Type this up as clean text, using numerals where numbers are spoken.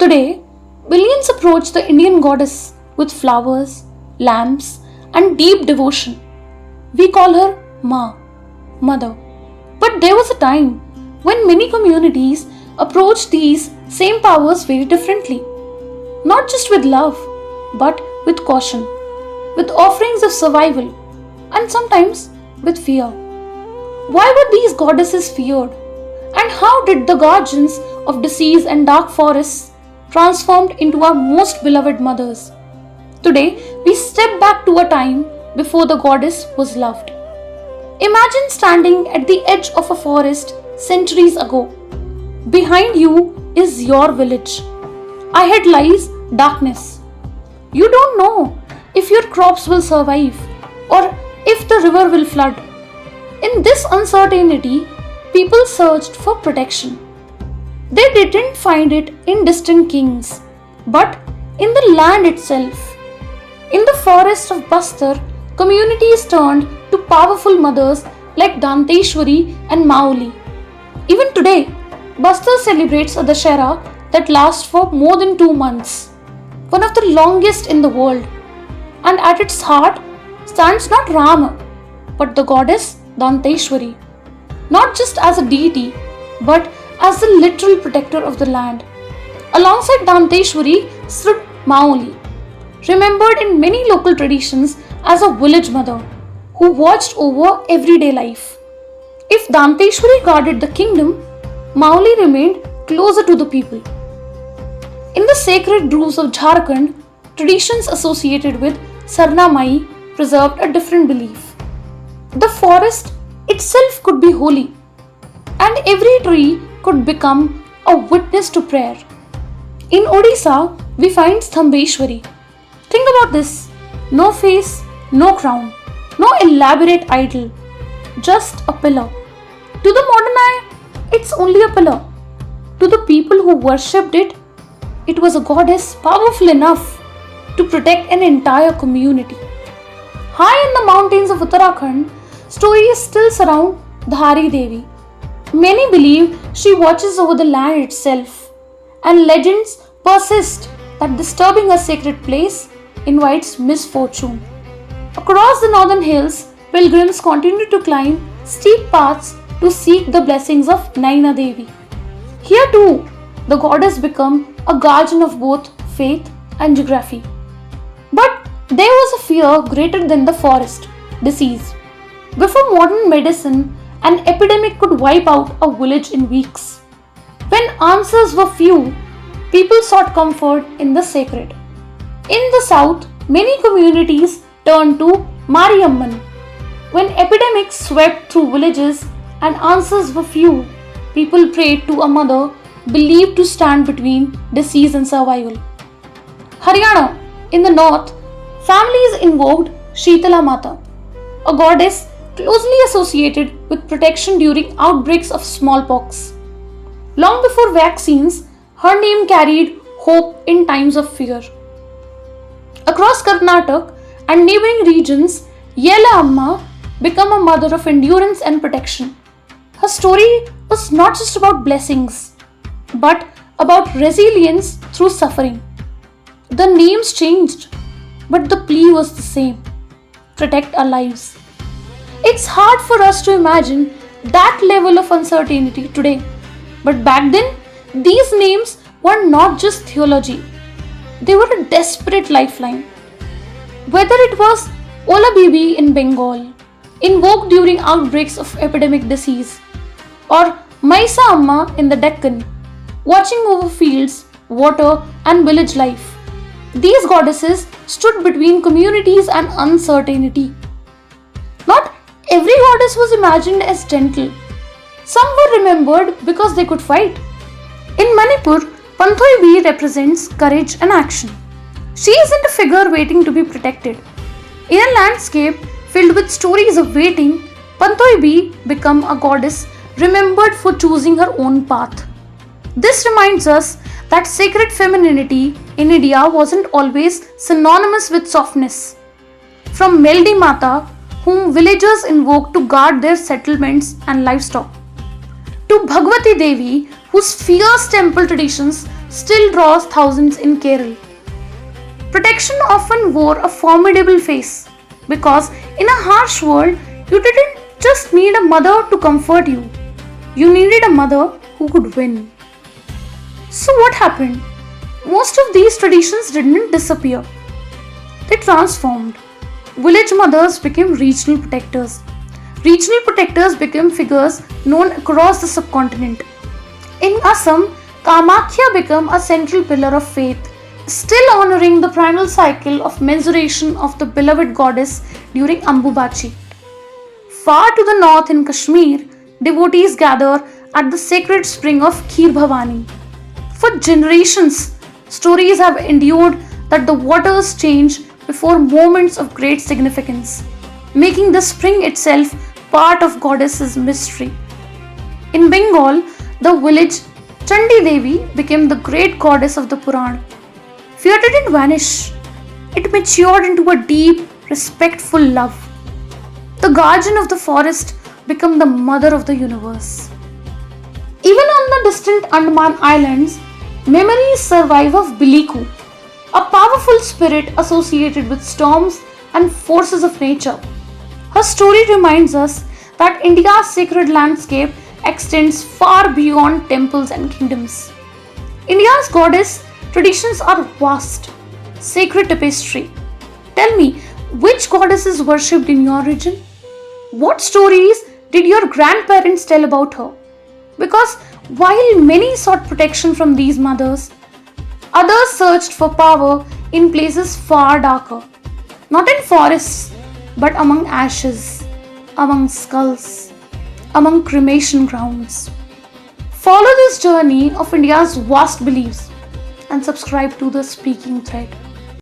Today, billions approach the Indian goddess with flowers, lamps, and deep devotion. We call her Ma, Mother. But there was a time when many communities approached these same powers very differently. Not just with love, but with caution, with offerings of survival, and sometimes with fear. Why were these goddesses feared? And how did the guardians of disease and dark forests transformed into our most beloved mothers? Today, we step back to a time before the goddess was loved. Imagine standing at the edge of a forest centuries ago. Behind you is your village. Ahead lies darkness. You don't know if your crops will survive or if the river will flood. In this uncertainty, people searched for protection. They didn't find it in distant kings, but in the land itself. In the forest of Bastar, communities turned to powerful mothers like Danteshwari and Mauli. Even today, Bastar celebrates a Dashera that lasts for more than 2 months, one of the longest in the world. And at its heart stands not Rama, but the goddess Danteshwari, not just as a deity, but as the literal protector of the land. Alongside Danteshwari stood Mauli, remembered in many local traditions as a village mother who watched over everyday life. If Danteshwari guarded the kingdom, Mauli remained closer to the people. In the sacred groves of Jharkhand, traditions associated with Sarna Mai preserved a different belief. The forest itself could be holy, and every tree could become a witness to prayer. In Odisha, we find Stambeshwari. Think about this: no face, no crown, no elaborate idol, just a pillar. To the modern eye, it's only a pillar. To the people who worshipped it, it was a goddess powerful enough to protect an entire community. High in the mountains of Uttarakhand, stories still surround Dhari Devi. Many believe she watches over the land itself, and legends persist that disturbing a sacred place invites misfortune. Across the northern hills, pilgrims continue to climb steep paths to seek the blessings of Naina Devi. Here too, the goddess became a guardian of both faith and geography. But there was a fear greater than the forest: disease. Before modern medicine, an epidemic could wipe out a village in weeks. When answers were few, people sought comfort in the sacred. In the south, many communities turned to Mariamman. When epidemics swept through villages and answers were few, people prayed to a mother believed to stand between disease and survival. Haryana, in the north, families invoked Shitala Mata, a goddess closely associated with protection during outbreaks of smallpox. Long before vaccines, her name carried hope in times of fear. Across Karnataka and neighboring regions, Yellamma became a mother of endurance and protection. Her story was not just about blessings, but about resilience through suffering. The names changed, but the plea was the same: protect our lives. It's hard for us to imagine that level of uncertainty today, but back then, these names were not just theology, they were a desperate lifeline. Whether it was Ola Bibi in Bengal, invoked during outbreaks of epidemic disease, or Maisa Amma in the Deccan, watching over fields, water, and village life, these goddesses stood between communities and uncertainty. Not every goddess was imagined as gentle. Some were remembered because they could fight. In Manipur, Panthoibi represents courage and action. She isn't a figure waiting to be protected. In a landscape filled with stories of waiting, Panthoibi became a goddess remembered for choosing her own path. This reminds us that sacred femininity in India wasn't always synonymous with softness. From Meldi Mata, whom villagers invoked to guard their settlements and livestock, to Bhagavathi Devi, whose fierce temple traditions still draws thousands in Kerala. Protection often wore a formidable face because in a harsh world, you didn't just need a mother to comfort you, you needed a mother who could win. So, what happened? Most of these traditions didn't disappear, they transformed. Village mothers became regional protectors. Regional protectors became figures known across the subcontinent. In Assam, Kamakhya became a central pillar of faith, still honoring the primal cycle of menstruation of the beloved goddess during Ambubachi. Far to the north in Kashmir, devotees gather at the sacred spring of Kheer Bhavani. For generations, stories have endured that the waters change before moments of great significance, making the spring itself part of goddess's mystery. In Bengal, the village Chandi Devi became the great goddess of the Puran. Fear didn't vanish, it matured into a deep, respectful love. The guardian of the forest became the mother of the universe. Even on the distant Andaman Islands, memories survive of Biliku, a powerful spirit associated with storms and forces of nature. Her story reminds us that India's sacred landscape extends far beyond temples and kingdoms. India's goddess traditions are vast, sacred tapestry. Tell me, which goddess is worshipped in your region? What stories did your grandparents tell about her? Because while many sought protection from these mothers, others searched for power in places far darker, not in forests, but among ashes, among skulls, among cremation grounds. Follow this journey of India's vast beliefs and subscribe to the Speaking Thread.